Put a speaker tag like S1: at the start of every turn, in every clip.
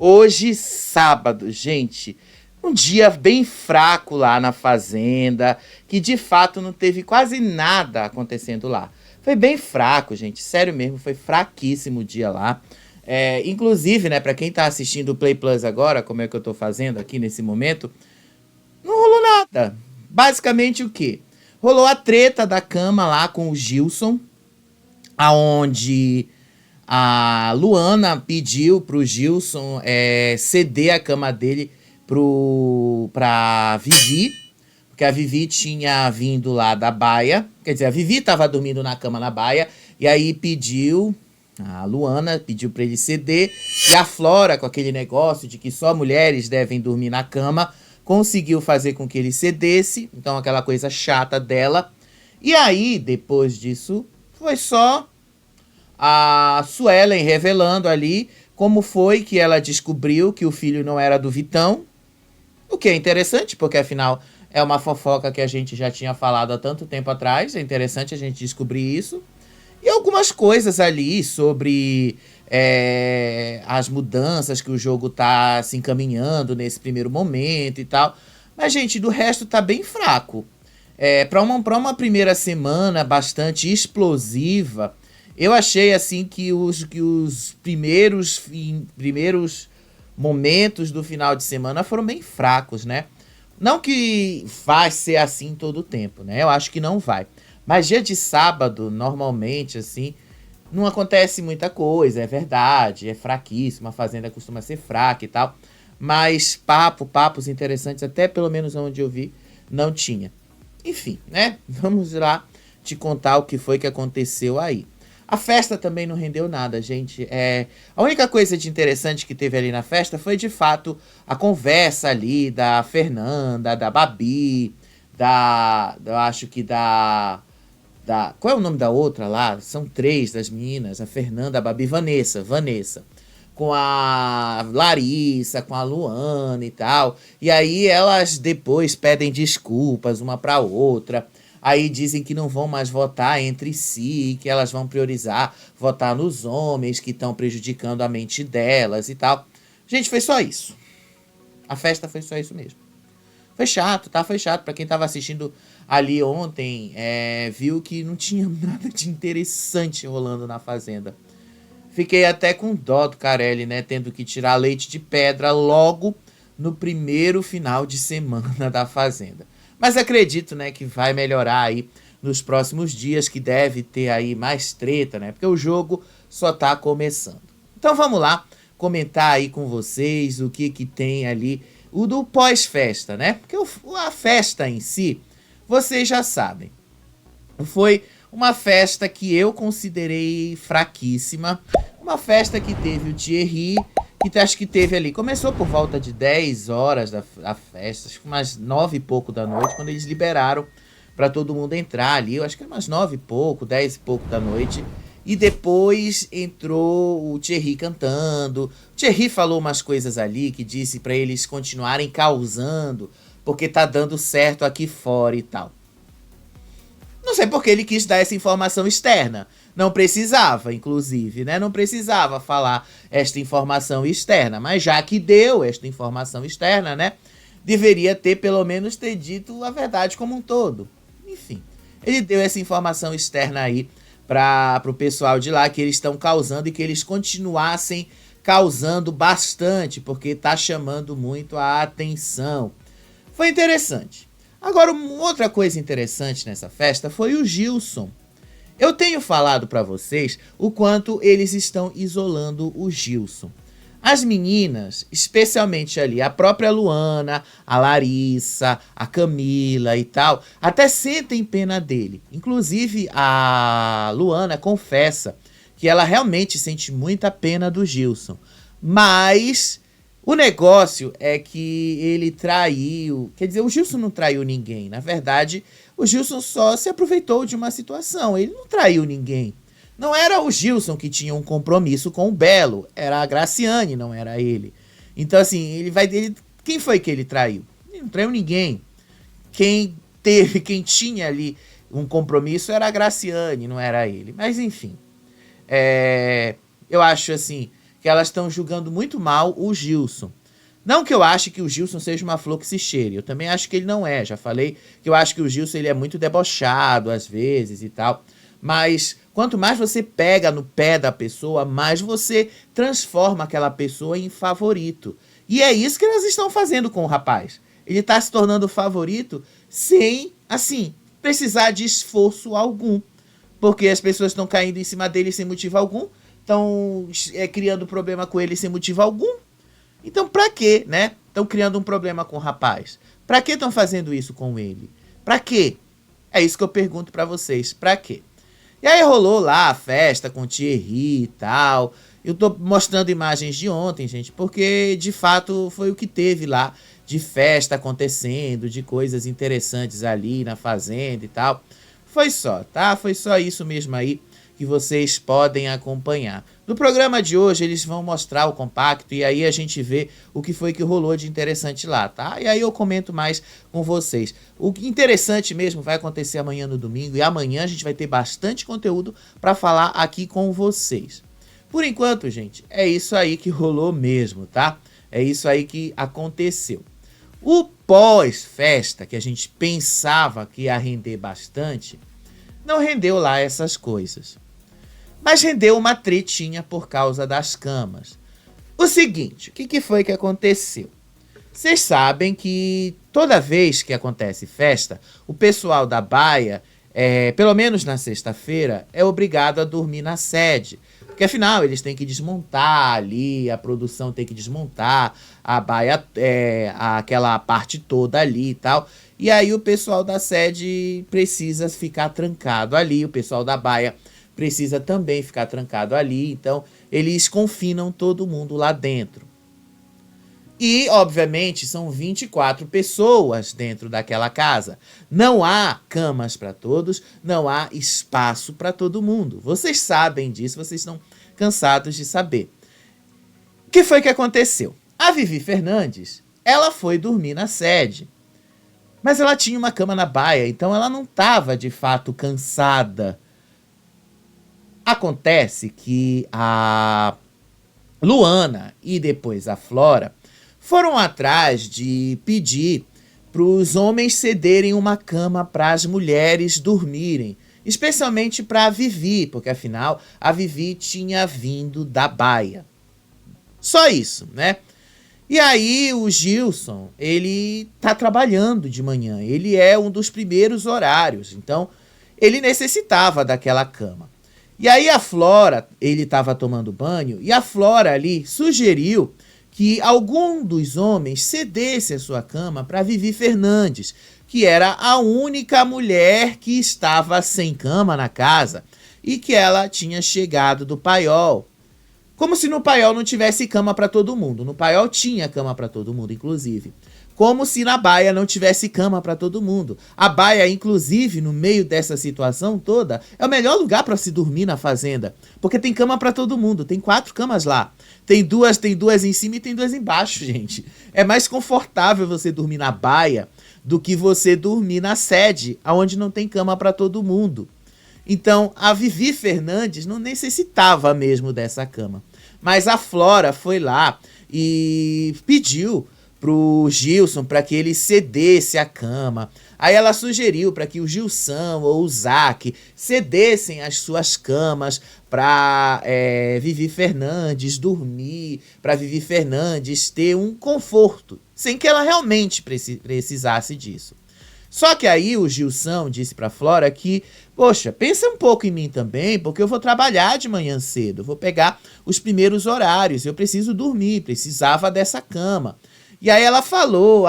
S1: Hoje, sábado, gente, um dia bem fraco lá na fazenda, que de fato não teve quase nada acontecendo lá. Foi bem fraco, gente, sério mesmo, foi fraquíssimo o dia lá. Inclusive, né, pra quem tá assistindo o Play Plus agora, como é que eu tô fazendo aqui nesse momento, não rolou nada. Basicamente o quê? Rolou a treta da cama lá com o Gilson, aonde a Luana pediu pro Gilson ceder a cama dele pra Vivi, porque a Vivi tinha vindo lá da baia, quer dizer, a Vivi tava dormindo na cama na baia, e aí a Luana pediu pra ele ceder, e a Flora, com aquele negócio de que só mulheres devem dormir na cama, conseguiu fazer com que ele cedesse, então aquela coisa chata dela. E aí, depois disso, foi só a Suelen revelando ali como foi que ela descobriu que o filho não era do Vitão, o que é interessante, porque afinal é uma fofoca que a gente já tinha falado há tanto tempo atrás, é interessante a gente descobrir isso. E algumas coisas ali sobre as mudanças que o jogo tá se encaminhando nesse primeiro momento e tal. Mas, gente, do resto tá bem fraco. Pra uma primeira semana bastante explosiva, eu achei assim que os primeiros momentos do final de semana foram bem fracos, né? Não que vai ser assim todo o tempo, né? Eu acho que não vai. Mas dia de sábado, normalmente, assim, não acontece muita coisa, é verdade, é fraquíssimo, a Fazenda costuma ser fraca e tal. Mas papos interessantes, até pelo menos onde eu vi, não tinha. Enfim, né? Vamos lá te contar o que foi que aconteceu aí. A festa também não rendeu nada, gente. A única coisa de interessante que teve ali na festa foi, de fato, a conversa ali da Fernanda, da Babi, eu acho que qual é o nome da outra lá? São três das meninas, a Fernanda, a Babi, Vanessa. Com a Larissa, com a Luana e tal. E aí elas depois pedem desculpas uma pra outra. Aí dizem que não vão mais votar entre si, que elas vão priorizar votar nos homens que estão prejudicando a mente delas e tal. Gente, foi só isso. A festa foi só isso mesmo. Foi chato, tá? Foi chato. Pra quem tava assistindo ali ontem, viu que não tinha nada de interessante rolando na Fazenda. Fiquei até com dó do Carelli, né? Tendo que tirar leite de pedra logo no primeiro final de semana da Fazenda. Mas acredito, né, que vai melhorar aí nos próximos dias, que deve ter aí mais treta, né? Porque o jogo só tá começando. Então vamos lá comentar aí com vocês o que tem ali, o do pós-festa, né? Porque a festa em si, vocês já sabem. Foi uma festa que eu considerei fraquíssima. Uma festa que teve o Thierry, que acho que teve ali. Começou por volta de 10 horas da festa, acho que umas 9 e pouco da noite, quando eles liberaram para todo mundo entrar ali. Eu acho que era umas 9 e pouco, 10 e pouco da noite. E depois entrou o Thierry cantando. O Thierry falou umas coisas ali que disse para eles continuarem causando, porque tá dando certo aqui fora e tal. Não sei porque ele quis dar essa informação externa. Não precisava, inclusive, né? Não precisava falar esta informação externa. Mas já que deu esta informação externa, né? Deveria pelo menos ter dito a verdade como um todo. Enfim, ele deu essa informação externa aí para o pessoal de lá, que eles estão causando e que eles continuassem causando bastante, porque tá chamando muito a atenção. Foi interessante. Agora, uma outra coisa interessante nessa festa foi o Gilson. Eu tenho falado para vocês o quanto eles estão isolando o Gilson. As meninas, especialmente ali, a própria Luana, a Larissa, a Camila e tal, até sentem pena dele. Inclusive, a Luana confessa que ela realmente sente muita pena do Gilson. Mas o negócio é que ele traiu. Quer dizer, o Gilson não traiu ninguém. Na verdade, o Gilson só se aproveitou de uma situação. Ele não traiu ninguém. Não era o Gilson que tinha um compromisso com o Belo. Era a Graciane, não era ele. Então, assim, quem foi que ele traiu? Ele não traiu ninguém. Quem tinha ali um compromisso era a Graciane, não era ele. Mas, enfim. Eu acho, assim, que elas estão julgando muito mal o Gilson. Não que eu ache que o Gilson seja uma flor que se cheire, eu também acho que ele não é. Já falei que eu acho que o Gilson ele é muito debochado às vezes e tal. Mas quanto mais você pega no pé da pessoa, mais você transforma aquela pessoa em favorito. E é isso que elas estão fazendo com o rapaz. Ele está se tornando favorito sem, assim, precisar de esforço algum. Porque as pessoas estão caindo em cima dele sem motivo algum, estão criando problema com ele sem motivo algum. Então, pra quê, né? Estão criando um problema com o rapaz. Pra que estão fazendo isso com ele? Pra quê? É isso que eu pergunto pra vocês. Pra quê? E aí rolou lá a festa com o Thierry e tal. Eu tô mostrando imagens de ontem, gente, porque de fato foi o que teve lá de festa acontecendo, de coisas interessantes ali na fazenda e tal. Foi só, tá? Foi só isso mesmo aí que vocês podem acompanhar. No programa de hoje eles vão mostrar o compacto e aí a gente vê o que foi que rolou de interessante lá, tá? E aí eu comento mais com vocês. O interessante mesmo vai acontecer amanhã no domingo e amanhã a gente vai ter bastante conteúdo para falar aqui com vocês. Por enquanto, gente, é isso aí que rolou mesmo, tá? É isso aí que aconteceu. O pós-festa, que a gente pensava que ia render bastante, não rendeu lá essas coisas. Mas rendeu uma tretinha por causa das camas. O seguinte, o que foi que aconteceu? Vocês sabem que toda vez que acontece festa, o pessoal da baia, pelo menos na sexta-feira, é obrigado a dormir na sede. Porque afinal eles têm que desmontar ali, a produção tem que desmontar a baia, aquela parte toda ali e tal. E aí o pessoal da sede precisa ficar trancado ali, o pessoal da baia precisa também ficar trancado ali, então eles confinam todo mundo lá dentro. E, obviamente, são 24 pessoas dentro daquela casa. Não há camas para todos, não há espaço para todo mundo. Vocês sabem disso, vocês estão cansados de saber. O que foi que aconteceu? A Vivi Fernandes, ela foi dormir na sede. Mas ela tinha uma cama na baia, então ela não estava, de fato, cansada. Acontece que a Luana e depois a Flora foram atrás de pedir para os homens cederem uma cama para as mulheres dormirem, especialmente para a Vivi, porque afinal a Vivi tinha vindo da baia. Só isso, né? E aí o Gilson, ele tá trabalhando de manhã, ele é um dos primeiros horários, então ele necessitava daquela cama. E aí a Flora, ele estava tomando banho, e a Flora ali sugeriu que algum dos homens cedesse a sua cama para Vivi Fernandes, que era a única mulher que estava sem cama na casa e que ela tinha chegado do paiol. Como se no paiol não tivesse cama para todo mundo. No paiol tinha cama para todo mundo, inclusive. Como se na baia não tivesse cama para todo mundo. A baia, inclusive, no meio dessa situação toda, é o melhor lugar para se dormir na fazenda. Porque tem cama para todo mundo, tem 4 camas lá. Tem duas em cima e tem 2 embaixo, gente. É mais confortável você dormir na baia do que você dormir na sede, onde não tem cama para todo mundo. Então, a Vivi Fernandes não necessitava mesmo dessa cama. Mas a Flora foi lá e pediu pro Gilson para que ele cedesse a cama. Aí ela sugeriu para que o Gilson ou o Zac cedessem as suas camas para Vivi Fernandes dormir, para Vivi Fernandes ter um conforto, sem que ela realmente precisasse disso. Só que aí o Gilson disse pra Flora que, poxa, pensa um pouco em mim também, porque eu vou trabalhar de manhã cedo, eu vou pegar os primeiros horários, eu preciso dormir, precisava dessa cama. E aí ela falou,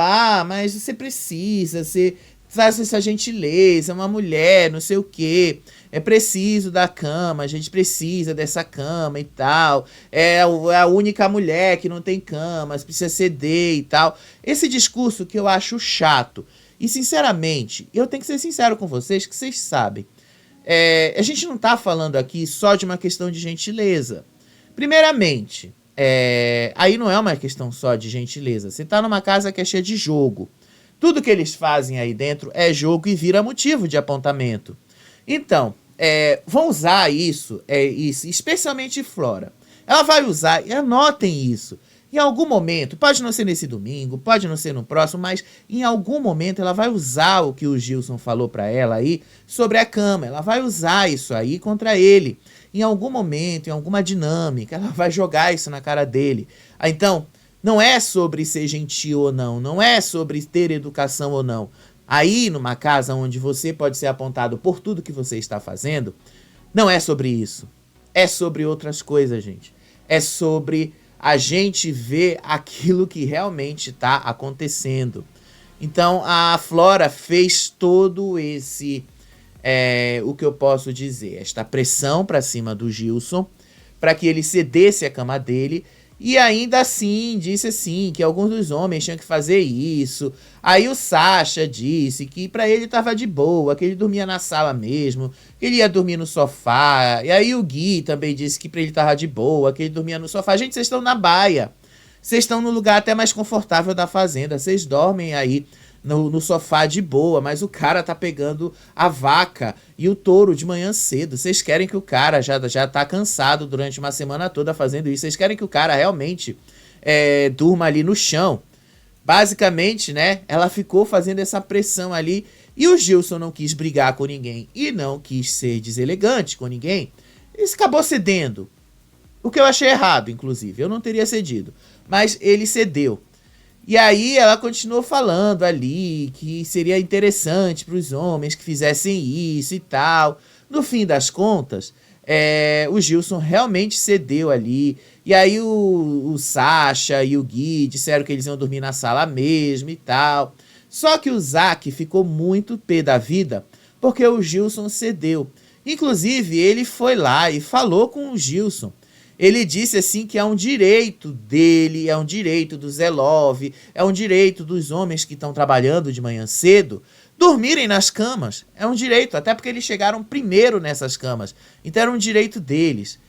S1: mas você precisa, você faz essa gentileza, uma mulher, não sei o quê, é preciso da cama, a gente precisa dessa cama e tal, é a única mulher que não tem cama, precisa ceder e tal. Esse discurso que eu acho chato. E, sinceramente, eu tenho que ser sincero com vocês, que vocês sabem. A gente não tá falando aqui só de uma questão de gentileza. Primeiramente, aí não é uma questão só de gentileza. Você tá numa casa que é cheia de jogo. Tudo que eles fazem aí dentro é jogo e vira motivo de apontamento. Então, vão usar isso, especialmente Flora. Ela vai usar, e anotem isso. Em algum momento, pode não ser nesse domingo, pode não ser no próximo, mas em algum momento ela vai usar o que o Gilson falou pra ela aí sobre a cama. Ela vai usar isso aí contra ele. Em algum momento, em alguma dinâmica, ela vai jogar isso na cara dele. Então, não é sobre ser gentil ou não, não é sobre ter educação ou não. Aí, numa casa onde você pode ser apontado por tudo que você está fazendo, não é sobre isso. É sobre outras coisas, gente. É sobre a gente ver aquilo que realmente está acontecendo. Então, a Flora fez todo esse, o que eu posso dizer, esta pressão para cima do Gilson, para que ele cedesse a cama dele, e ainda assim disse assim que alguns dos homens tinham que fazer isso. Aí o Sasha disse que pra ele tava de boa, que ele dormia na sala mesmo, que ele ia dormir no sofá. E aí o Gui também disse que pra ele tava de boa, que ele dormia no sofá. Gente, vocês estão na baia. Vocês estão no lugar até mais confortável da fazenda. Vocês dormem aí no sofá de boa, mas o cara tá pegando a vaca e o touro de manhã cedo. Vocês querem que o cara já tá cansado durante uma semana toda fazendo isso. Vocês querem que o cara realmente durma ali no chão. Basicamente, né, ela ficou fazendo essa pressão ali e o Gilson não quis brigar com ninguém e não quis ser deselegante com ninguém. Ele acabou cedendo. O que eu achei errado, inclusive. Eu não teria cedido. Mas ele cedeu. E aí ela continuou falando ali que seria interessante para os homens que fizessem isso e tal. No fim das contas, o Gilson realmente cedeu ali. E aí o Sasha e o Gui disseram que eles iam dormir na sala mesmo e tal. Só que o Zack ficou muito pé da vida porque o Gilson cedeu. Inclusive, ele foi lá e falou com o Gilson. Ele disse assim que é um direito dele, é um direito do Zé Love, é um direito dos homens que estão trabalhando de manhã cedo dormirem nas camas. É um direito, até porque eles chegaram primeiro nessas camas. Então era um direito deles.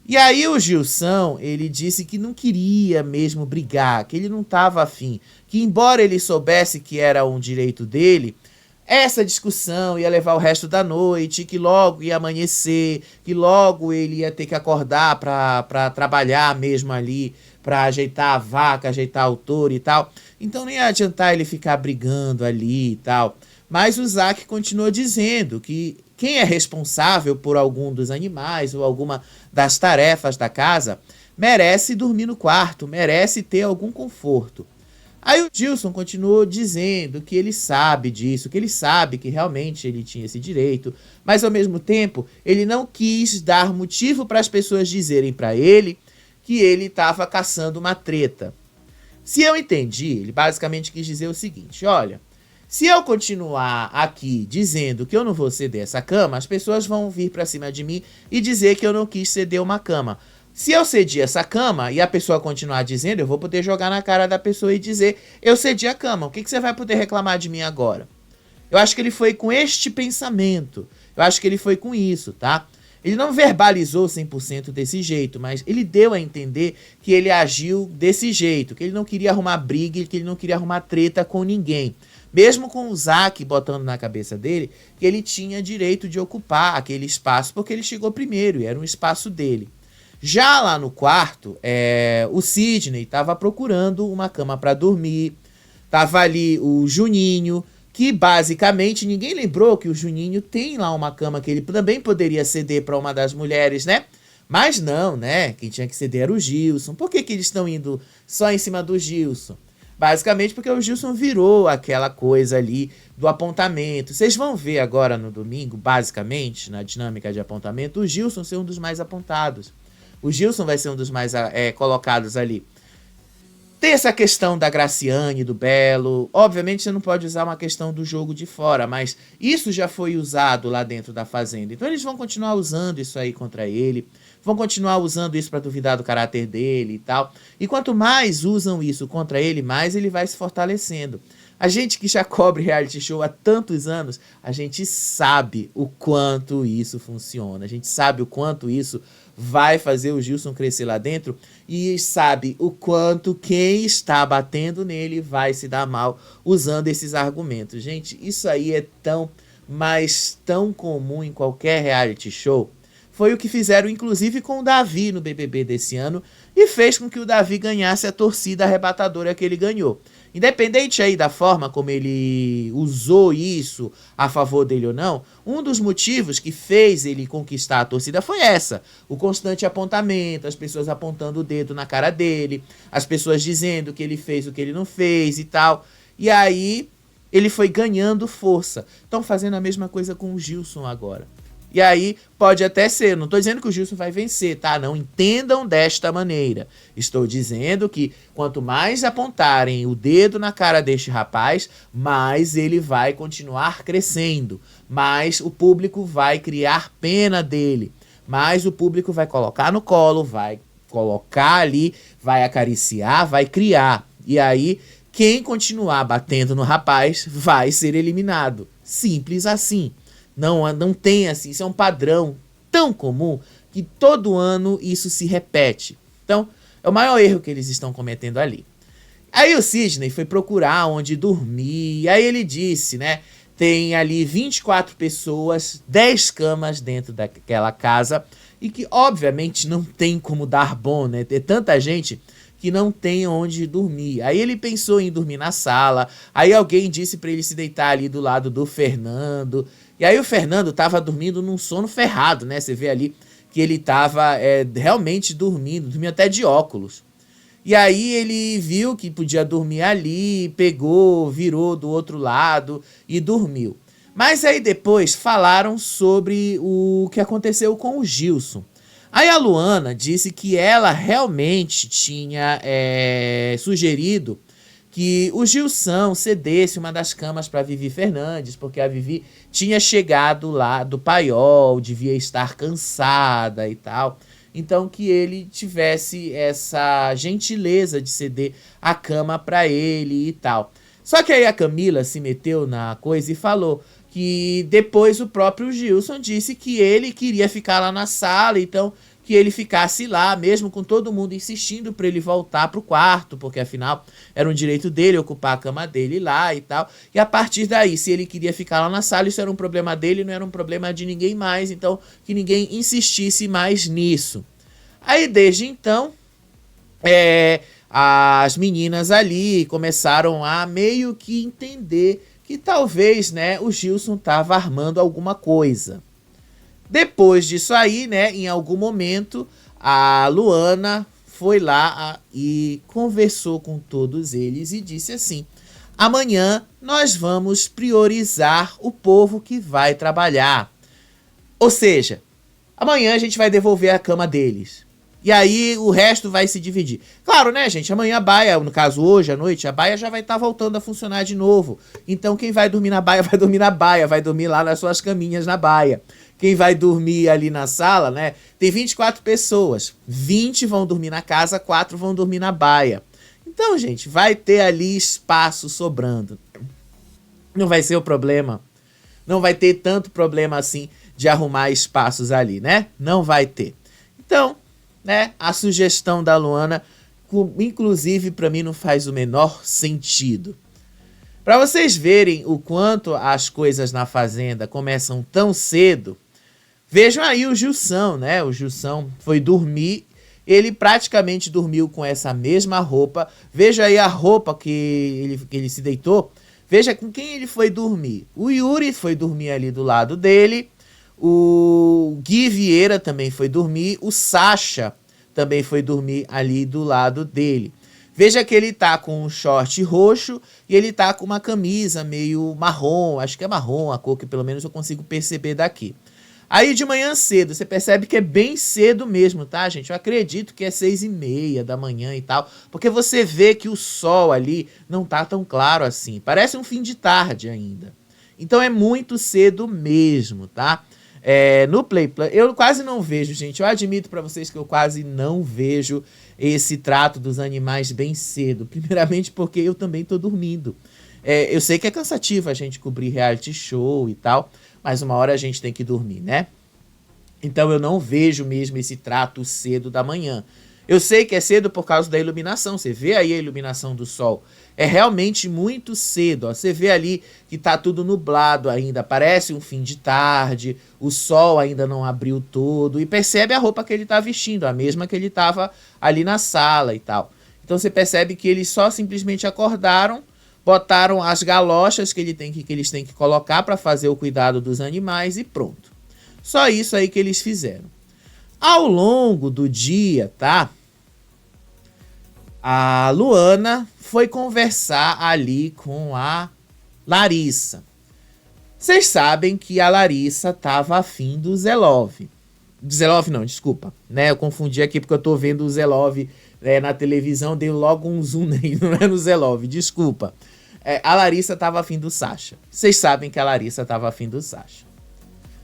S1: E aí o Gilson, ele disse que não queria mesmo brigar, que ele não estava afim, que embora ele soubesse que era um direito dele, essa discussão ia levar o resto da noite, que logo ia amanhecer, que logo ele ia ter que acordar para trabalhar mesmo ali, para ajeitar a vaca, ajeitar o touro e tal. Então nem ia adiantar ele ficar brigando ali e tal. Mas o Zack continuou dizendo que quem é responsável por algum dos animais ou alguma das tarefas da casa merece dormir no quarto, merece ter algum conforto. Aí o Gilson continuou dizendo que ele sabe disso, que ele sabe que realmente ele tinha esse direito, mas ao mesmo tempo ele não quis dar motivo para as pessoas dizerem para ele que ele estava caçando uma treta. Se eu entendi, ele basicamente quis dizer o seguinte: olha, se eu continuar aqui dizendo que eu não vou ceder essa cama, as pessoas vão vir para cima de mim e dizer que eu não quis ceder uma cama. Se eu cedi essa cama e a pessoa continuar dizendo, eu vou poder jogar na cara da pessoa e dizer, eu cedi a cama, o que você vai poder reclamar de mim agora? Eu acho que ele foi com este pensamento, eu acho que ele foi com isso, tá? Ele não verbalizou 100% desse jeito, mas ele deu a entender que ele agiu desse jeito, que ele não queria arrumar briga, que ele não queria arrumar treta com ninguém. Mesmo com o Zack botando na cabeça dele que ele tinha direito de ocupar aquele espaço, porque ele chegou primeiro e era um espaço dele. Já lá no quarto, o Sidney estava procurando uma cama para dormir. Tava ali o Juninho, que basicamente ninguém lembrou que o Juninho tem lá uma cama que ele também poderia ceder para uma das mulheres, né? Mas não, né? Quem tinha que ceder era o Gilson. Por que eles estão indo só em cima do Gilson? Basicamente porque o Gilson virou aquela coisa ali do apontamento. Vocês vão ver agora no domingo, basicamente, na dinâmica de apontamento, o Gilson ser um dos mais apontados. O Gilson vai ser um dos mais colocados ali. Tem essa questão da Graciane, do Belo. Obviamente você não pode usar uma questão do jogo de fora, mas isso já foi usado lá dentro da fazenda. Então eles vão continuar usando isso aí contra ele. Vão continuar usando isso para duvidar do caráter dele e tal. E quanto mais usam isso contra ele, mais ele vai se fortalecendo. A gente que já cobre reality show há tantos anos, a gente sabe o quanto isso funciona. A gente sabe o quanto isso vai fazer o Gilson crescer lá dentro e sabe o quanto quem está batendo nele vai se dar mal usando esses argumentos. Gente, isso aí é tão, mas tão comum em qualquer reality show. foi o que fizeram inclusive com o Davi no BBB desse ano e fez com que o Davi ganhasse a torcida arrebatadora que ele ganhou. Independente aí da forma como ele usou isso a favor dele ou não, um dos motivos que fez ele conquistar a torcida foi essa. O constante apontamento, as pessoas apontando o dedo na cara dele, as pessoas dizendo que ele fez o que ele não fez e tal. E aí ele foi ganhando força. Estão fazendo a mesma coisa com o Gilson agora. E aí, pode até ser, não estou dizendo que o Gilson vai vencer, tá? Não entendam desta maneira. Estou dizendo que quanto mais apontarem o dedo na cara deste rapaz, mais ele vai continuar crescendo. Mais o público vai criar pena dele. Mais o público vai colocar no colo, vai colocar ali, vai acariciar, vai criar. E aí, quem continuar batendo no rapaz vai ser eliminado. Simples assim. Não tem assim, isso é um padrão tão comum que todo ano isso se repete. Então, é o maior erro que eles estão cometendo ali. Aí o Sidney foi procurar onde dormir, aí ele disse, né, tem ali 24 pessoas, 10 camas dentro daquela casa, e que obviamente não tem como dar bom, né, ter tanta gente que não tem onde dormir. Aí ele pensou em dormir na sala, aí alguém disse para ele se deitar ali do lado do Fernando, e aí o Fernando tava dormindo num sono ferrado, né? Você vê ali que ele tava realmente dormindo até de óculos. E aí ele viu que podia dormir ali, pegou, virou do outro lado e dormiu. Mas aí depois falaram sobre o que aconteceu com o Gilson. Aí a Luana disse que ela realmente tinha sugerido que o Gilson cedesse uma das camas para Vivi Fernandes, porque a Vivi tinha chegado lá do paiol, devia estar cansada e tal. Então que ele tivesse essa gentileza de ceder a cama para ele e tal. Só que aí a Camila se meteu na coisa e falou que depois o próprio Gilson disse que ele queria ficar lá na sala, então que ele ficasse lá, mesmo com todo mundo insistindo para ele voltar pro quarto, porque afinal era um direito dele ocupar a cama dele lá e tal. E a partir daí, se ele queria ficar lá na sala, isso era um problema dele, não era um problema de ninguém mais, então que ninguém insistisse mais nisso. Aí desde então, as meninas ali começaram a meio que entender que talvez, né, o Gilson tava armando alguma coisa. Depois disso aí, né, em algum momento, a Luana foi lá e conversou com todos eles e disse assim: amanhã nós vamos priorizar o povo que vai trabalhar. Ou seja, amanhã a gente vai devolver a cama deles. E aí o resto vai se dividir. Claro, né, gente? Amanhã a baia, no caso hoje à noite, a baia já vai estar voltando a funcionar de novo. Então quem vai dormir na baia, vai dormir na baia, vai dormir lá nas suas caminhas na baia. Quem vai dormir ali na sala, né? Tem 24 pessoas. 20 vão dormir na casa, 4 vão dormir na baia. Então, gente, vai ter ali espaço sobrando. Não vai ser o problema. Não vai ter tanto problema assim de arrumar espaços ali, né? Não vai ter. Então, né, a sugestão da Luana, inclusive, para mim não faz o menor sentido. Para vocês verem o quanto as coisas na Fazenda começam tão cedo, vejam aí o Gilson, né? O Gilson foi dormir, ele praticamente dormiu com essa mesma roupa. Veja aí a roupa que ele se deitou. Veja com quem ele foi dormir. O Yuri foi dormir ali do lado dele. O Gui Vieira também foi dormir. O Sacha também foi dormir ali do lado dele. Veja que ele tá com um short roxo e ele tá com uma camisa meio marrom. Acho que é marrom a cor, que pelo menos eu consigo perceber daqui. Aí de manhã cedo, você percebe que é bem cedo mesmo, tá, gente? Eu acredito que é 6h30 da manhã e tal, porque você vê que o sol ali não tá tão claro assim. Parece um fim de tarde ainda. Então é muito cedo mesmo, tá? No Play Plus, eu quase não vejo, gente. Eu admito pra vocês que eu quase não vejo esse trato dos animais bem cedo. Primeiramente porque eu também tô dormindo. Eu sei que é cansativo a gente cobrir reality show e tal, mas uma hora a gente tem que dormir, né? Então eu não vejo mesmo esse trato cedo da manhã. Eu sei que é cedo por causa da iluminação. Você vê aí a iluminação do sol. É realmente muito cedo. Ó. Você vê ali que tá tudo nublado ainda. Parece um fim de tarde. O sol ainda não abriu todo. E percebe a roupa que ele tá vestindo. A mesma que ele tava ali na sala e tal. Então você percebe que eles só simplesmente acordaram, botaram as galochas que eles têm que colocar para fazer o cuidado dos animais e pronto. Só isso aí que eles fizeram. Ao longo do dia, tá? A Luana foi conversar ali com a Larissa. Vocês sabem que a Larissa tava afim do Zelov. Zelov não, desculpa. Né? Eu confundi aqui porque eu tô vendo o Zelov na televisão, deu logo um zoom nele, não é no Zelov, desculpa. A Larissa tava afim do Sasha. Vocês sabem que a Larissa tava afim do Sasha.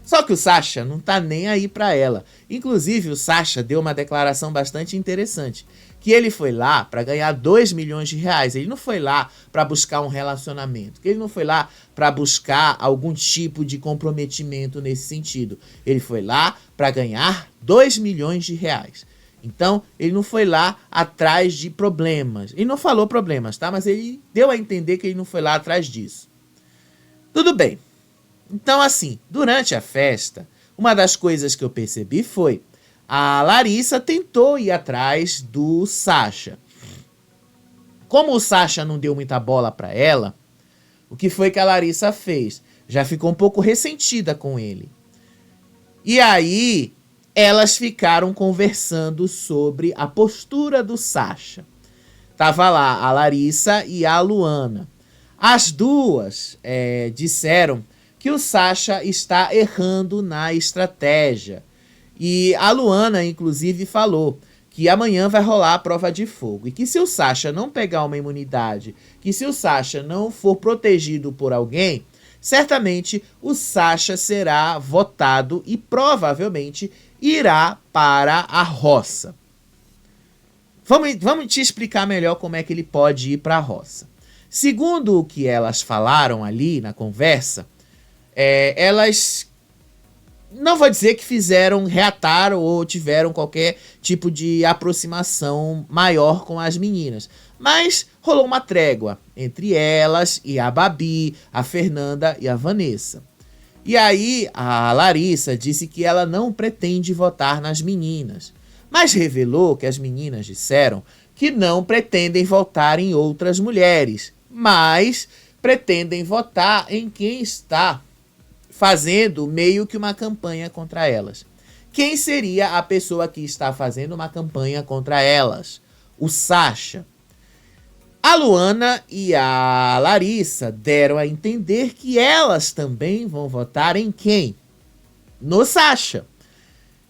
S1: Só que o Sasha não tá nem aí pra ela. Inclusive, o Sasha deu uma declaração bastante interessante. Que ele foi lá pra ganhar 2 milhões de reais. Ele não foi lá pra buscar um relacionamento. Ele não foi lá pra buscar algum tipo de comprometimento nesse sentido. Ele foi lá pra ganhar 2 milhões de reais. Então, ele não foi lá atrás de problemas. Ele não falou problemas, tá? Mas ele deu a entender que ele não foi lá atrás disso. Tudo bem. Então, assim, durante a festa, uma das coisas que eu percebi foi a Larissa tentou ir atrás do Sasha. Como o Sasha não deu muita bola pra ela, o que foi que a Larissa fez? Já ficou um pouco ressentida com ele. E aí, elas ficaram conversando sobre a postura do Sasha. Tava lá a Larissa e a Luana. As duas disseram que o Sasha está errando na estratégia. E a Luana, inclusive, falou que amanhã vai rolar a prova de fogo. E que se o Sasha não pegar uma imunidade, que se o Sasha não for protegido por alguém, certamente o Sasha será votado e provavelmente irá para a roça. Vamos te explicar melhor como é que ele pode ir para a roça. Segundo o que elas falaram ali na conversa, elas, não vou dizer que reataram ou tiveram qualquer tipo de aproximação maior com as meninas, mas rolou uma trégua entre elas e a Babi, a Fernanda e a Vanessa. E aí a Larissa disse que ela não pretende votar nas meninas, mas revelou que as meninas disseram que não pretendem votar em outras mulheres, mas pretendem votar em quem está fazendo meio que uma campanha contra elas. Quem seria a pessoa que está fazendo uma campanha contra elas? O Sasha. A Luana e a Larissa deram a entender que elas também vão votar em quem? No Sasha.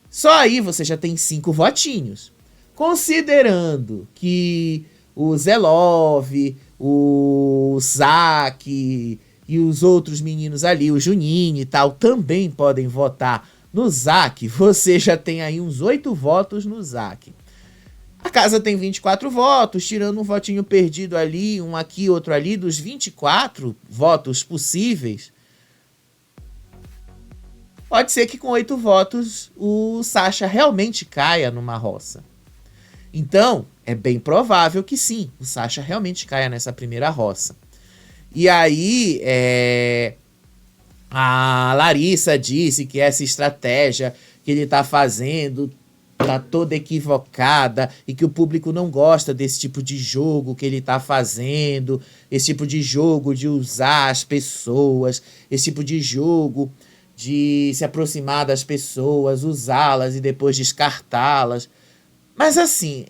S1: Só aí você já tem 5 votinhos. Considerando que o Zelov, o Zack e os outros meninos ali, o Juninho e tal, também podem votar no Zack, você já tem aí uns 8 votos no Zack. A casa tem 24 votos, tirando um votinho perdido ali, um aqui, outro ali, dos 24 votos possíveis. Pode ser que com 8 votos o Sasha realmente caia numa roça. Então, é bem provável que sim, o Sasha realmente caia nessa primeira roça. E aí, a Larissa disse que essa estratégia que ele tá fazendo tá toda equivocada e que o público não gosta desse tipo de jogo que ele tá fazendo, esse tipo de jogo de usar as pessoas, esse tipo de jogo de se aproximar das pessoas, usá-las e depois descartá-las. Mas assim,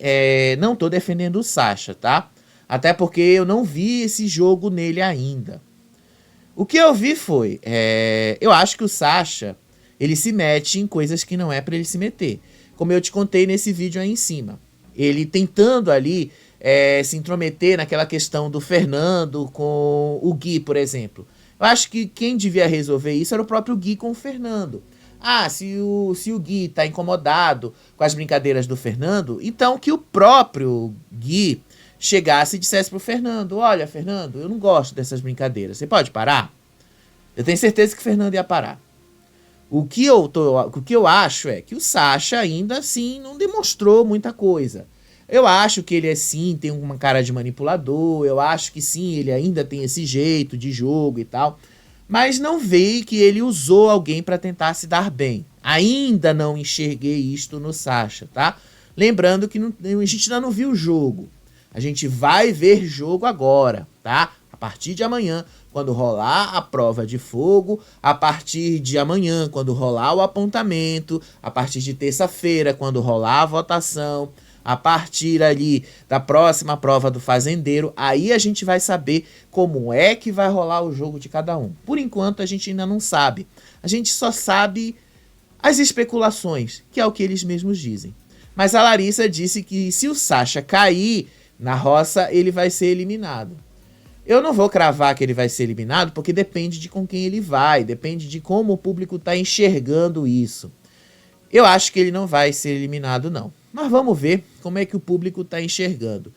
S1: não tô defendendo o Sasha, tá? Até porque eu não vi esse jogo nele ainda. O que eu vi foi, eu acho que o Sasha, ele se mete em coisas que não é pra ele se meter. Como eu te contei nesse vídeo aí em cima. Ele tentando ali se intrometer naquela questão do Fernando com o Gui, por exemplo. Eu acho que quem devia resolver isso era o próprio Gui com o Fernando. Ah, se o Gui tá incomodado com as brincadeiras do Fernando, então que o próprio Gui chegasse e dissesse pro Fernando: olha, Fernando, eu não gosto dessas brincadeiras, você pode parar? Eu tenho certeza que o Fernando ia parar. O que eu acho é que o Sasha ainda assim não demonstrou muita coisa. Eu acho que ele sim, tem uma cara de manipulador, eu acho que sim, ele ainda tem esse jeito de jogo e tal, mas não veio que ele usou alguém para tentar se dar bem. Ainda não enxerguei isto no Sasha, tá? Lembrando que a gente ainda não viu o jogo. A gente vai ver jogo agora, tá? A partir de amanhã, quando rolar a prova de fogo, a partir de amanhã, quando rolar o apontamento, a partir de terça-feira, quando rolar a votação, a partir ali da próxima prova do fazendeiro, aí a gente vai saber como é que vai rolar o jogo de cada um. Por enquanto a gente ainda não sabe. A gente só sabe as especulações, que é o que eles mesmos dizem. Mas a Larissa disse que se o Sasha cair na roça, ele vai ser eliminado. Eu não vou cravar que ele vai ser eliminado, porque depende de com quem ele vai, depende de como o público está enxergando isso. Eu acho que ele não vai ser eliminado, não. Mas vamos ver como é que o público está enxergando.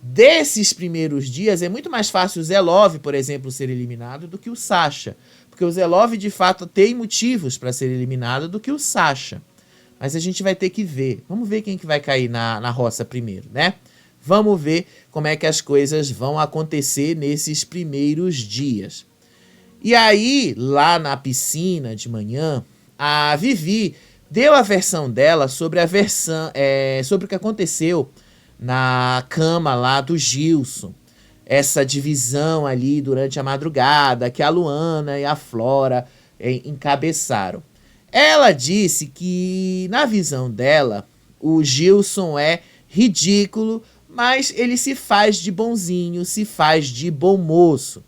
S1: Desses primeiros dias, é muito mais fácil o Zelov, por exemplo, ser eliminado do que o Sasha. Porque o Zelov, de fato, tem motivos para ser eliminado do que o Sasha. Mas a gente vai ter que ver. Vamos ver quem que vai cair na roça primeiro, né? Vamos ver como é que as coisas vão acontecer nesses primeiros dias. E aí, lá na piscina de manhã, a Vivi deu a versão dela sobre sobre o que aconteceu na cama lá do Gilson. Essa divisão ali durante a madrugada que a Luana e a Flora encabeçaram. Ela disse que, na visão dela, o Gilson é ridículo, mas ele se faz de bonzinho, se faz de bom moço.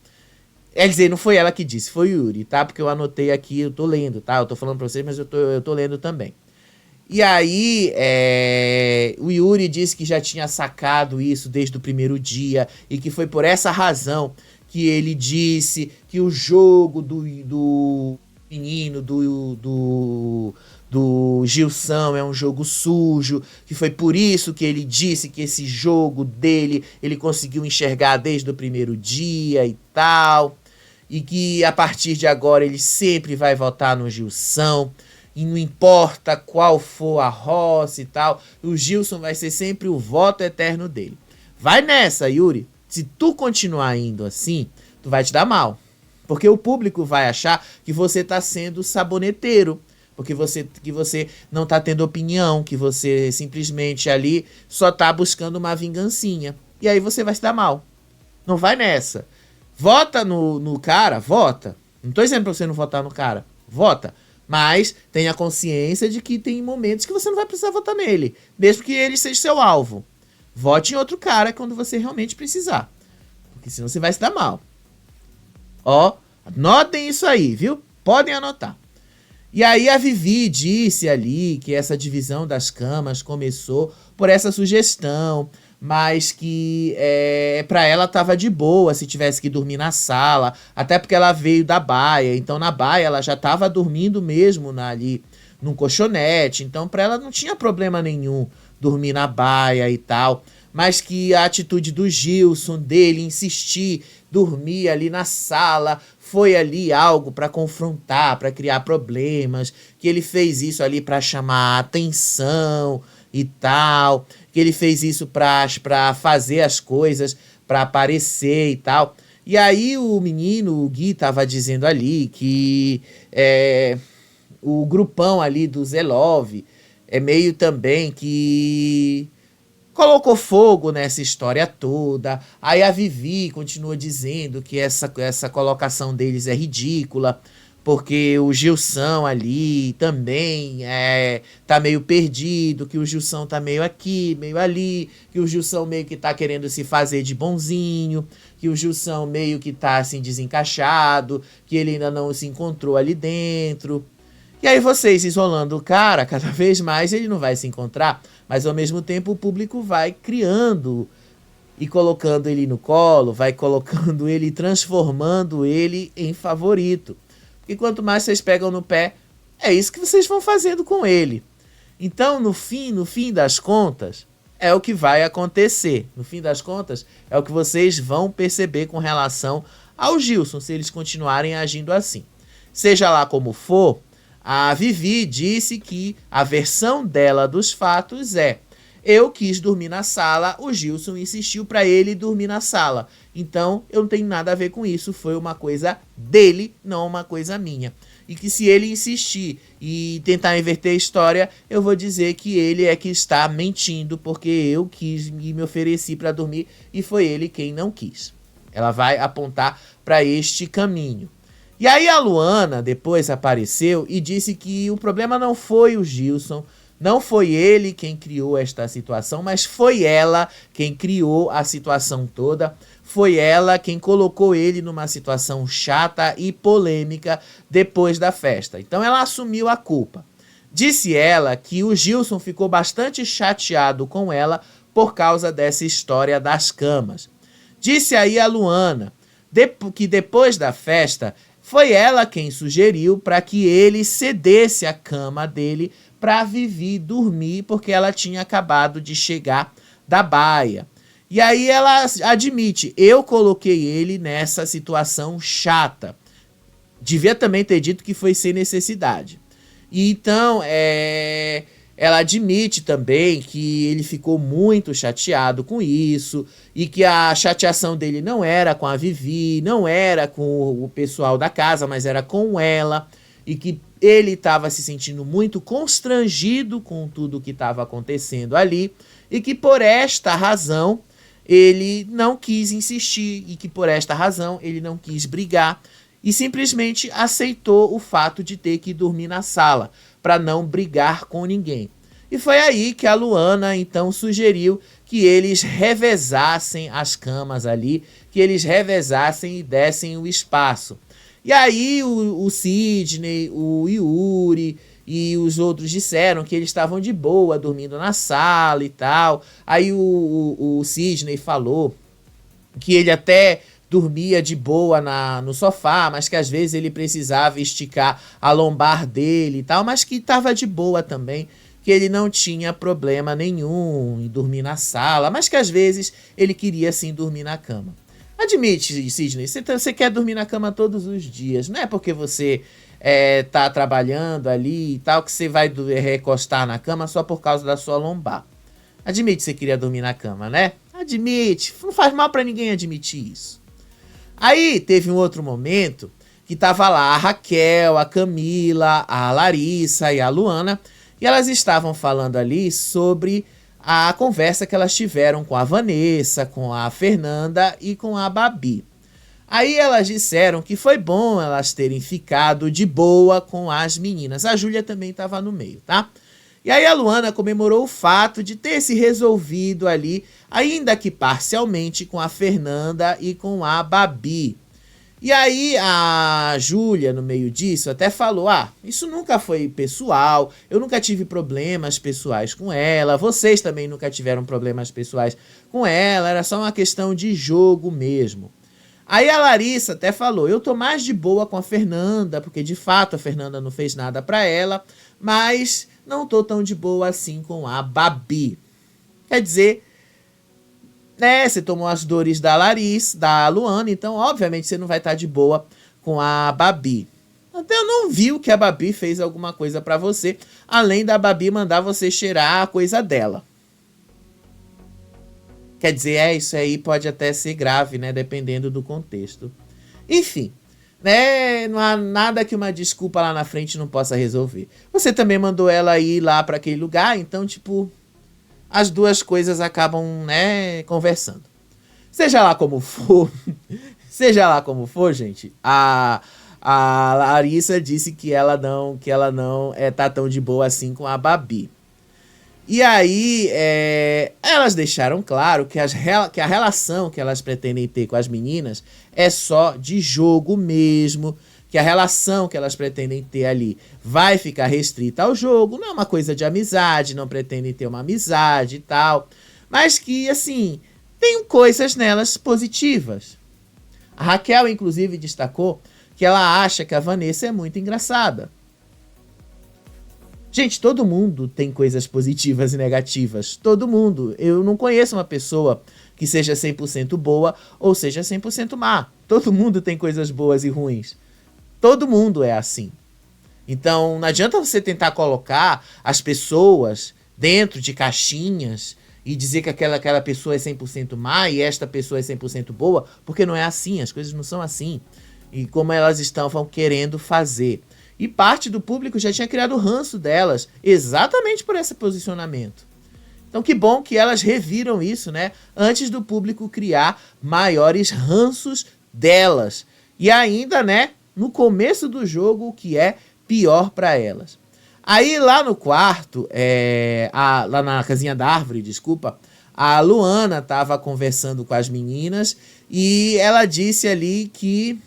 S1: Quer dizer, não foi ela que disse, foi o Yuri, tá? Porque eu anotei aqui, eu tô lendo, tá? Eu tô falando pra vocês, mas eu tô lendo também. E aí, o Yuri disse que já tinha sacado isso desde o primeiro dia e que foi por essa razão que ele disse que o jogo do menino, do Gilson é um jogo sujo, que foi por isso que ele disse que esse jogo dele ele conseguiu enxergar desde o primeiro dia e tal, e que a partir de agora ele sempre vai votar no Gilson, e não importa qual for a roça e tal, o Gilson vai ser sempre o voto eterno dele. Vai nessa, Yuri. Se tu continuar indo assim, tu vai te dar mal. Porque o público vai achar que você tá sendo saboneteiro, porque que você não tá tendo opinião, que você simplesmente ali só tá buscando uma vingancinha. E aí você vai se dar mal. Não vai nessa. Vota no cara, vota. Não tô dizendo pra você não votar no cara. Vota. Mas tenha consciência de que tem momentos que você não vai precisar votar nele, mesmo que ele seja seu alvo. Vote em outro cara quando você realmente precisar, porque senão você vai se dar mal. Ó, anotem isso aí, viu? Podem anotar. E aí a Vivi disse ali que essa divisão das camas começou por essa sugestão, mas que pra ela tava de boa se tivesse que dormir na sala, até porque ela veio da baia, então na baia ela já tava dormindo mesmo ali num colchonete, então pra ela não tinha problema nenhum dormir na baia e tal, mas que a atitude do Gilson, dele insistir, dormir ali na sala, foi ali algo pra confrontar, pra criar problemas, que ele fez isso ali pra chamar a atenção e tal, que ele fez isso pra fazer as coisas, pra aparecer e tal. E aí o menino, o Gui, tava dizendo ali que o grupão ali do Zelov é meio também que colocou fogo nessa história toda. Aí a Vivi continua dizendo que essa colocação deles é ridícula, porque o Gilson ali também tá meio perdido, que o Gilson tá meio aqui, meio ali, que o Gilson meio que tá querendo se fazer de bonzinho, que o Gilson meio que tá assim desencaixado, que ele ainda não se encontrou ali dentro. E aí vocês isolando o cara, cada vez mais ele não vai se encontrar, mas ao mesmo tempo o público vai criando e colocando ele no colo, vai colocando ele, transformando ele em favorito. Porque quanto mais vocês pegam no pé, é isso que vocês vão fazendo com ele. Então, no fim das contas, é o que vai acontecer. No fim das contas, é o que vocês vão perceber com relação ao Gilson, se eles continuarem agindo assim. Seja lá como for, a Vivi disse que a versão dela dos fatos Eu quis dormir na sala, o Gilson insistiu para ele dormir na sala. Então, eu não tenho nada a ver com isso, foi uma coisa dele, não uma coisa minha. E que se ele insistir e tentar inverter a história, eu vou dizer que ele é que está mentindo, porque eu quis e me ofereci para dormir e foi ele quem não quis. Ela vai apontar para este caminho. E aí a Luana depois apareceu e disse que o problema não foi o Gilson, não foi ele quem criou esta situação, mas foi ela quem criou a situação toda. Foi ela quem colocou ele numa situação chata e polêmica depois da festa. Então ela assumiu a culpa. Disse ela que o Gilson ficou bastante chateado com ela por causa dessa história das camas. Disse aí a Luana que depois da festa foi ela quem sugeriu para que ele cedesse a cama dele para Vivi dormir, porque ela tinha acabado de chegar da baia. E aí ela admite, eu coloquei ele nessa situação chata. Devia também ter dito que foi sem necessidade. E então, ela admite também que ele ficou muito chateado com isso e que a chateação dele não era com a Vivi, não era com o pessoal da casa, mas era com ela, e que ele estava se sentindo muito constrangido com tudo que estava acontecendo ali e que por esta razão ele não quis insistir e que por esta razão ele não quis brigar e simplesmente aceitou o fato de ter que dormir na sala para não brigar com ninguém. E foi aí que a Luana então sugeriu que eles revezassem as camas ali, que eles revezassem e dessem o espaço. E aí o Sidney, o Yuri e os outros disseram que eles estavam de boa, dormindo na sala e tal. Aí o Sidney falou que ele até dormia de boa no sofá, mas que às vezes ele precisava esticar a lombar dele e tal, mas que estava de boa também, que ele não tinha problema nenhum em dormir na sala, mas que às vezes ele queria sim dormir na cama. Admite, Sidney, você quer dormir na cama todos os dias, não é porque você tá trabalhando ali e tal, que você vai recostar na cama só por causa da sua lombar. Admite que você queria dormir na cama, né? Admite, não faz mal pra ninguém admitir isso. Aí teve um outro momento que tava lá a Raquel, a Camila, a Larissa e a Luana, e elas estavam falando ali sobre a conversa que elas tiveram com a Vanessa, com a Fernanda e com a Babi. Aí elas disseram que foi bom elas terem ficado de boa com as meninas. A Júlia também estava no meio, tá? E aí a Luana comemorou o fato de ter se resolvido ali, ainda que parcialmente, com a Fernanda e com a Babi. E aí a Júlia, no meio disso, até falou, isso nunca foi pessoal, eu nunca tive problemas pessoais com ela, vocês também nunca tiveram problemas pessoais com ela, era só uma questão de jogo mesmo. Aí a Larissa até falou, eu tô mais de boa com a Fernanda, porque de fato a Fernanda não fez nada pra ela, mas não tô tão de boa assim com a Babi. Quer dizer, né, você tomou as dores da Larissa, da Luana, então obviamente você não vai estar de boa com a Babi. Até eu não vi que a Babi fez alguma coisa pra você, além da Babi mandar você cheirar a coisa dela. Quer dizer, isso aí pode até ser grave, né, dependendo do contexto. Enfim, né, não há nada que uma desculpa lá na frente não possa resolver. Você também mandou ela ir lá pra aquele lugar, então, tipo, as duas coisas acabam, né, conversando. Seja lá como for, gente, a Larissa disse que ela não tá tão de boa assim com a Babi. E aí, elas deixaram claro que a relação que elas pretendem ter com as meninas é só de jogo mesmo, que a relação que elas pretendem ter ali vai ficar restrita ao jogo, não é uma coisa de amizade, não pretendem ter uma amizade e tal, mas que, assim, tem coisas nelas positivas. A Raquel, inclusive, destacou que ela acha que a Vanessa é muito engraçada. Gente, todo mundo tem coisas positivas e negativas. Todo mundo. Eu não conheço uma pessoa que seja 100% boa ou seja 100% má. Todo mundo tem coisas boas e ruins. Todo mundo é assim. Então, não adianta você tentar colocar as pessoas dentro de caixinhas e dizer que aquela pessoa é 100% má e esta pessoa é 100% boa, porque não é assim, as coisas não são assim. E como elas estavam querendo fazer. E parte do público já tinha criado ranço delas, exatamente por esse posicionamento. Então que bom que elas reviram isso, né? Antes do público criar maiores ranços delas. E ainda, né, no começo do jogo, o que é pior para elas. Aí lá no quarto, lá na casinha da árvore, desculpa, a Luana estava conversando com as meninas e ela disse ali que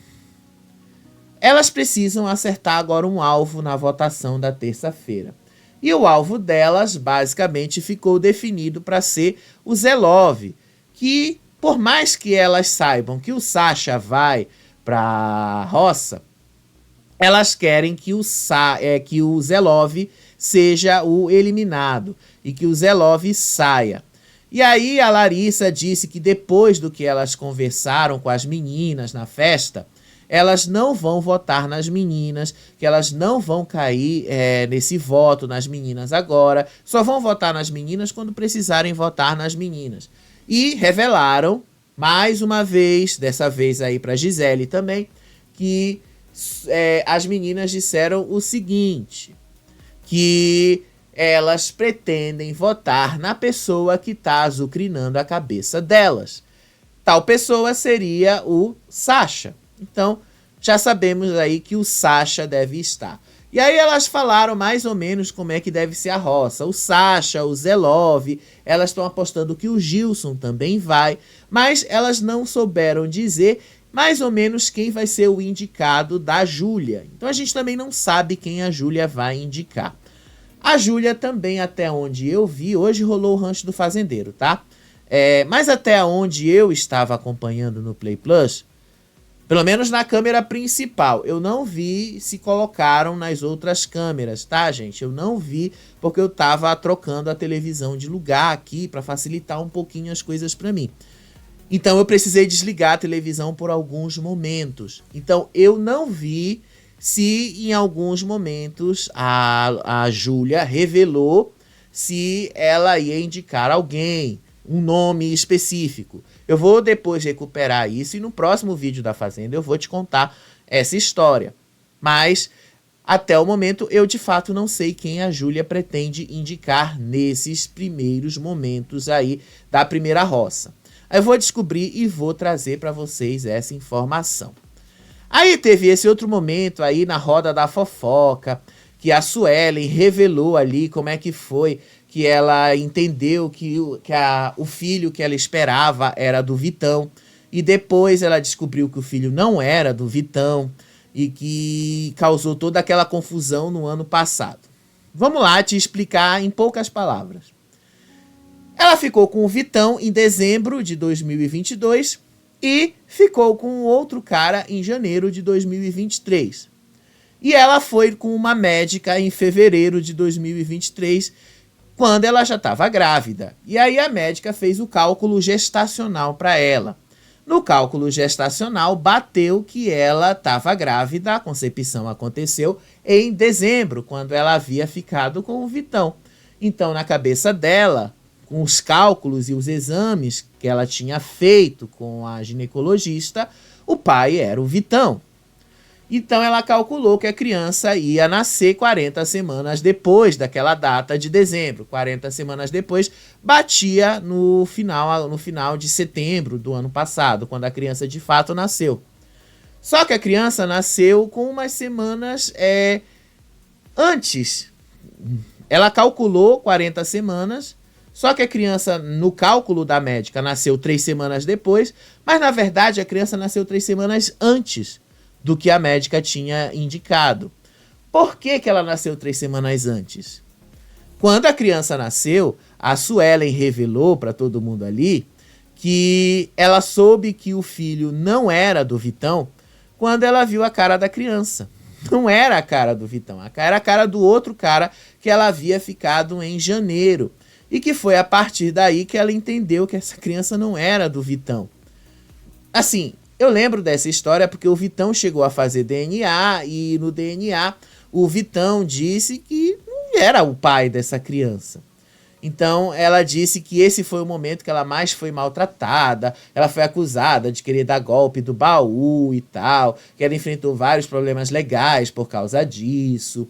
S1: elas precisam acertar agora um alvo na votação da terça-feira. E o alvo delas, basicamente, ficou definido para ser o Zelov, que, por mais que elas saibam que o Sasha vai para a roça, elas querem que o Zelov seja o eliminado e que o Zelov saia. E aí a Larissa disse que depois do que elas conversaram com as meninas na festa, elas não vão votar nas meninas, que elas não vão cair nesse voto nas meninas agora, só vão votar nas meninas quando precisarem votar nas meninas. E revelaram, mais uma vez, dessa vez aí para Gisele também, que as meninas disseram o seguinte, que elas pretendem votar na pessoa que está azucrinando a cabeça delas. Tal pessoa seria o Sasha. Então, já sabemos aí que o Sasha deve estar. E aí elas falaram mais ou menos como é que deve ser a roça. O Sasha, o Zelov, elas estão apostando que o Gilson também vai, mas elas não souberam dizer mais ou menos quem vai ser o indicado da Júlia. Então a gente também não sabe quem a Júlia vai indicar. A Júlia também, até onde eu vi, hoje rolou o rancho do fazendeiro, tá? Mas até onde eu estava acompanhando no Play Plus, pelo menos na câmera principal, eu não vi se colocaram nas outras câmeras, tá, gente? Eu não vi porque eu tava trocando a televisão de lugar aqui para facilitar um pouquinho as coisas para mim. Então eu precisei desligar a televisão por alguns momentos. Então eu não vi se em alguns momentos a Júlia revelou se ela ia indicar alguém, um nome específico. Eu vou depois recuperar isso e no próximo vídeo da Fazenda eu vou te contar essa história. Mas até o momento eu de fato não sei quem a Júlia pretende indicar nesses primeiros momentos aí da primeira roça. Aí eu vou descobrir e vou trazer para vocês essa informação. Aí teve esse outro momento aí na roda da fofoca, que a Suelen revelou ali como é que foi que ela entendeu que o filho que ela esperava era do Vitão. E depois ela descobriu que o filho não era do Vitão e que causou toda aquela confusão no ano passado. Vamos lá te explicar em poucas palavras. Ela ficou com o Vitão em dezembro de 2022 e ficou com outro cara em janeiro de 2023. E ela foi com uma médica em fevereiro de 2023, quando ela já estava grávida. E aí a médica fez o cálculo gestacional para ela. No cálculo gestacional, bateu que ela estava grávida, a concepção aconteceu em dezembro, quando ela havia ficado com o Vitão. Então, na cabeça dela, com os cálculos e os exames que ela tinha feito com a ginecologista, o pai era o Vitão. Então ela calculou que a criança ia nascer 40 semanas depois daquela data de dezembro. 40 semanas depois, batia no final de setembro do ano passado, quando a criança de fato nasceu. Só que a criança nasceu com umas semanas antes. Ela calculou 40 semanas, só que a criança, no cálculo da médica, nasceu 3 semanas depois, mas na verdade a criança nasceu 3 semanas antes do que a médica tinha indicado. Por que ela nasceu 3 semanas antes? Quando a criança nasceu, a Suelen revelou para todo mundo ali que ela soube que o filho não era do Vitão quando ela viu a cara da criança. Não era a cara do Vitão, era a cara do outro cara que ela havia ficado em janeiro. E que foi a partir daí que ela entendeu que essa criança não era do Vitão. Assim, eu lembro dessa história porque o Vitão chegou a fazer DNA e no DNA o Vitão disse que não era o pai dessa criança. Então ela disse que esse foi o momento que ela mais foi maltratada, ela foi acusada de querer dar golpe do baú e tal, que ela enfrentou vários problemas legais por causa disso.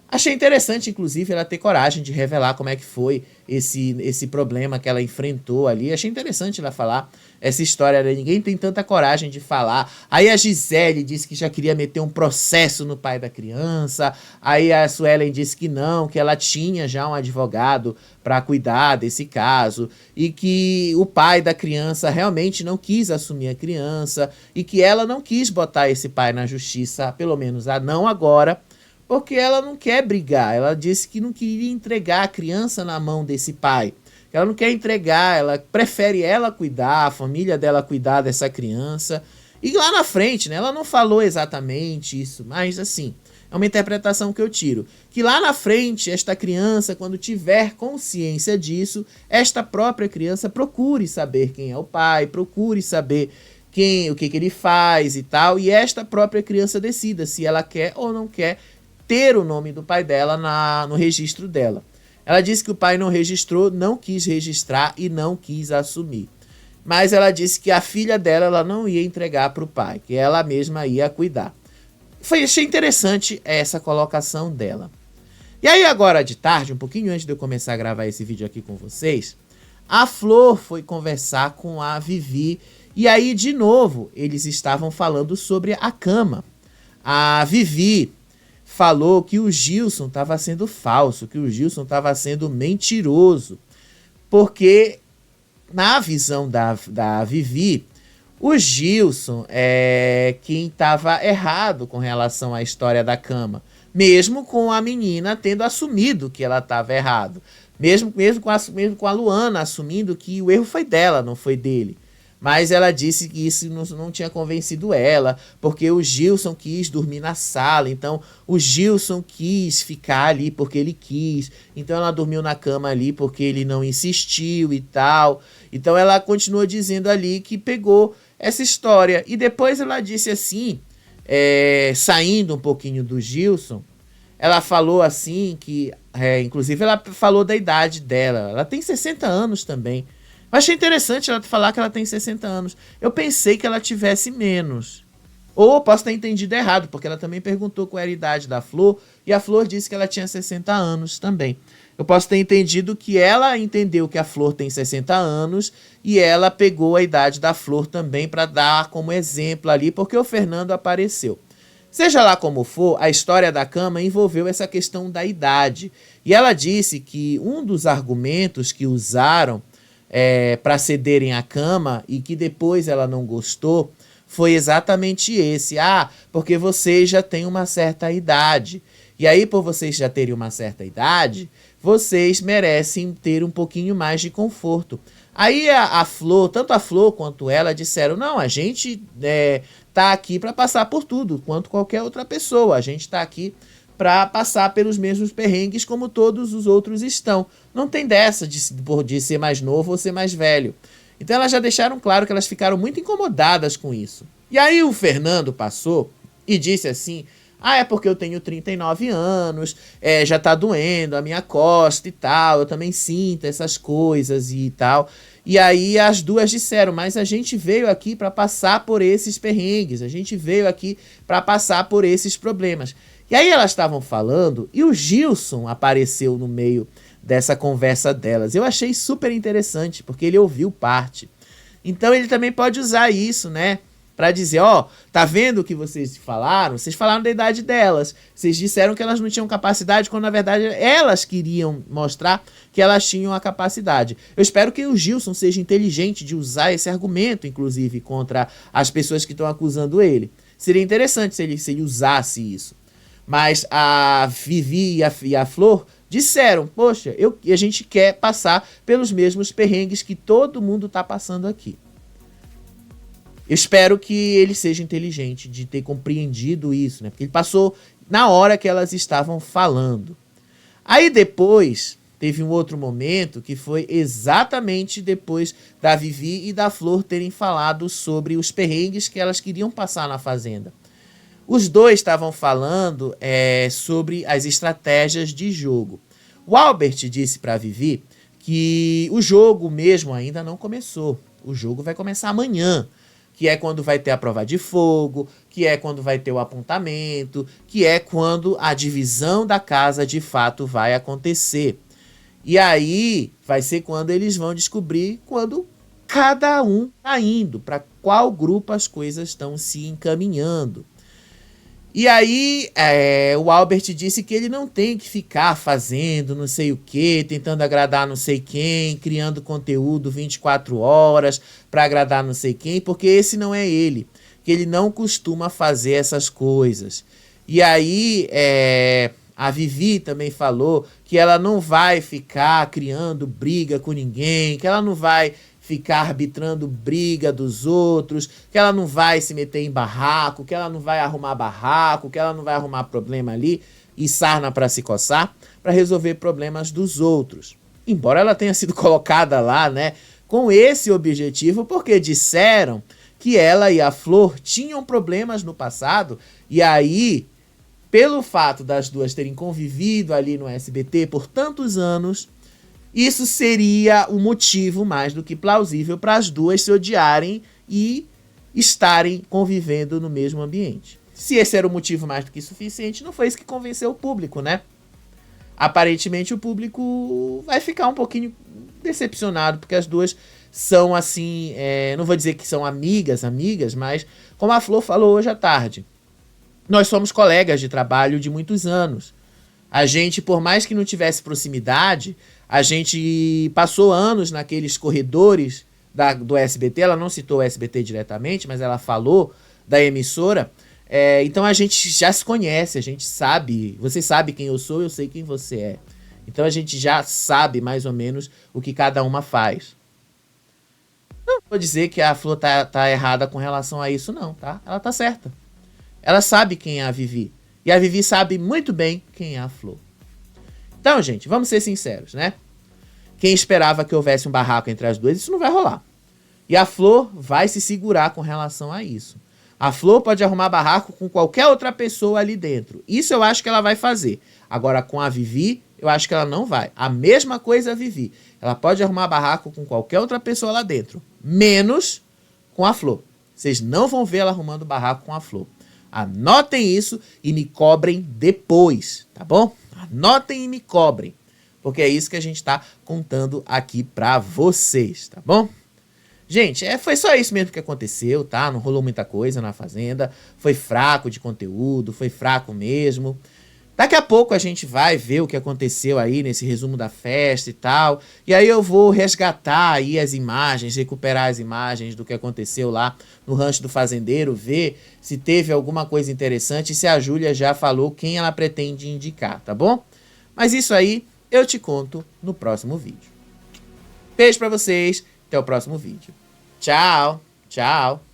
S1: Achei interessante, inclusive, ela ter coragem de revelar como é que foi esse problema que ela enfrentou ali. Achei interessante ela falar essa história, né? Ninguém tem tanta coragem de falar. Aí a Gisele disse que já queria meter um processo no pai da criança. Aí a Suelen disse que não, que ela tinha já um advogado para cuidar desse caso. E que o pai da criança realmente não quis assumir a criança. E que ela não quis botar esse pai na justiça, pelo menos não agora, porque ela não quer brigar. Ela disse que não queria entregar a criança na mão desse pai. Ela não quer entregar, ela prefere ela cuidar, a família dela cuidar dessa criança. E lá na frente, né, ela não falou exatamente isso, mas assim, é uma interpretação que eu tiro. Que lá na frente, esta criança, quando tiver consciência disso, esta própria criança procure saber quem é o pai, procure saber o que ele faz e tal, e esta própria criança decida se ela quer ou não quer ter o nome do pai dela no registro dela. Ela disse que o pai não registrou, não quis registrar e não quis assumir. Mas ela disse que a filha dela ela não ia entregar para o pai, que ela mesma ia cuidar. Achei interessante essa colocação dela. E aí agora de tarde, um pouquinho antes de eu começar a gravar esse vídeo aqui com vocês, a Flor foi conversar com a Vivi. E aí, de novo, eles estavam falando sobre a cama. A Vivi falou que o Gilson estava sendo falso, que o Gilson estava sendo mentiroso, porque na visão da Vivi, o Gilson é quem estava errado com relação à história da cama, mesmo com a menina tendo assumido que ela estava errado, mesmo com a Luana assumindo que o erro foi dela, não foi dele. Mas ela disse que isso não tinha convencido ela, porque o Gilson quis dormir na sala, então o Gilson quis ficar ali porque ele quis, então ela dormiu na cama ali porque ele não insistiu e tal. Então ela continuou dizendo ali que pegou essa história. E depois ela disse assim, saindo um pouquinho do Gilson, ela falou assim que, inclusive ela falou da idade dela, ela tem 60 anos também. Mas achei interessante ela falar que ela tem 60 anos. Eu pensei que ela tivesse menos. Ou posso ter entendido errado, porque ela também perguntou qual era a idade da Flor, e a Flor disse que ela tinha 60 anos também. Eu posso ter entendido que ela entendeu que a Flor tem 60 anos, e ela pegou a idade da Flor também para dar como exemplo ali, porque o Fernando apareceu. Seja lá como for, a história da cama envolveu essa questão da idade. E ela disse que um dos argumentos que usaram para cederem a cama e que depois ela não gostou, foi exatamente esse. Porque vocês já têm uma certa idade. E aí, por vocês já terem uma certa idade, vocês merecem ter um pouquinho mais de conforto. Aí a Flor, tanto a Flor quanto ela disseram, não, a gente tá aqui para passar por tudo, quanto qualquer outra pessoa. A gente tá aqui para passar pelos mesmos perrengues como todos os outros estão. Não tem dessa de ser mais novo ou ser mais velho. Então elas já deixaram claro que elas ficaram muito incomodadas com isso. E aí o Fernando passou e disse assim, é porque eu tenho 39 anos, já tá doendo a minha costa e tal, eu também sinto essas coisas e tal. E aí as duas disseram, mas a gente veio aqui para passar por esses perrengues, a gente veio aqui para passar por esses problemas. E aí elas estavam falando e o Gilson apareceu no meio dessa conversa delas. Eu achei super interessante, porque ele ouviu parte. Então ele também pode usar isso, né? Pra dizer, tá vendo o que vocês falaram? Vocês falaram da idade delas. Vocês disseram que elas não tinham capacidade, quando na verdade elas queriam mostrar que elas tinham a capacidade. Eu espero que o Gilson seja inteligente de usar esse argumento, inclusive, contra as pessoas que estão acusando ele. Seria interessante se ele usasse isso. Mas a Vivi e a Flor disseram, poxa, a gente quer passar pelos mesmos perrengues que todo mundo está passando aqui. Eu espero que ele seja inteligente de ter compreendido isso, né? Porque ele passou na hora que elas estavam falando. Aí depois teve um outro momento que foi exatamente depois da Vivi e da Flor terem falado sobre os perrengues que elas queriam passar na fazenda. Os dois estavam falando sobre as estratégias de jogo. O Albert disse para a Vivi que o jogo mesmo ainda não começou. O jogo vai começar amanhã, que é quando vai ter a prova de fogo, que é quando vai ter o apontamento, que é quando a divisão da casa de fato vai acontecer. E aí vai ser quando eles vão descobrir quando cada um está indo, para qual grupo as coisas estão se encaminhando. E aí o Albert disse que ele não tem que ficar fazendo não sei o que, tentando agradar não sei quem, criando conteúdo 24 horas para agradar não sei quem, porque esse não é ele, que ele não costuma fazer essas coisas. E aí a Vivi também falou que ela não vai ficar criando briga com ninguém, que ela não vai ficar arbitrando briga dos outros, que ela não vai se meter em barraco, que ela não vai arrumar barraco, que ela não vai arrumar problema ali e sarna para se coçar, para resolver problemas dos outros. Embora ela tenha sido colocada lá, né, com esse objetivo, porque disseram que ela e a Flor tinham problemas no passado, e aí, pelo fato das duas terem convivido ali no SBT por tantos anos, isso seria o motivo mais do que plausível para as duas se odiarem e estarem convivendo no mesmo ambiente. Se esse era o motivo mais do que suficiente, não foi isso que convenceu o público, né? Aparentemente o público vai ficar um pouquinho decepcionado, porque as duas são assim, não vou dizer que são amigas, mas como a Flor falou hoje à tarde, nós somos colegas de trabalho de muitos anos. A gente, por mais que não tivesse proximidade, a gente passou anos naqueles corredores do SBT. Ela não citou o SBT diretamente, mas ela falou da emissora. Então a gente já se conhece, a gente sabe. Você sabe quem eu sou, eu sei quem você é. Então a gente já sabe mais ou menos o que cada uma faz. Não vou dizer que a Flor tá errada com relação a isso, não, tá? Ela tá certa. Ela sabe quem é a Vivi. E a Vivi sabe muito bem quem é a Flor. Então, gente, vamos ser sinceros, né? Quem esperava que houvesse um barraco entre as duas, isso não vai rolar. E a Flor vai se segurar com relação a isso. A Flor pode arrumar barraco com qualquer outra pessoa ali dentro. Isso eu acho que ela vai fazer. Agora, com a Vivi, eu acho que ela não vai. A mesma coisa a Vivi. Ela pode arrumar barraco com qualquer outra pessoa lá dentro. Menos com a Flor. Vocês não vão ver ela arrumando barraco com a Flor. Anotem isso e me cobrem depois, tá bom? Anotem e me cobrem, porque é isso que a gente tá contando aqui pra vocês, tá bom? Gente, foi só isso mesmo que aconteceu, tá? Não rolou muita coisa na Fazenda, foi fraco de conteúdo, foi fraco mesmo. Daqui a pouco a gente vai ver o que aconteceu aí nesse resumo da festa e tal. E aí eu vou resgatar aí as imagens, recuperar as imagens do que aconteceu lá no Rancho do Fazendeiro, ver se teve alguma coisa interessante e se a Júlia já falou quem ela pretende indicar, tá bom? Mas isso aí eu te conto no próximo vídeo. Beijo pra vocês, até o próximo vídeo. Tchau, tchau.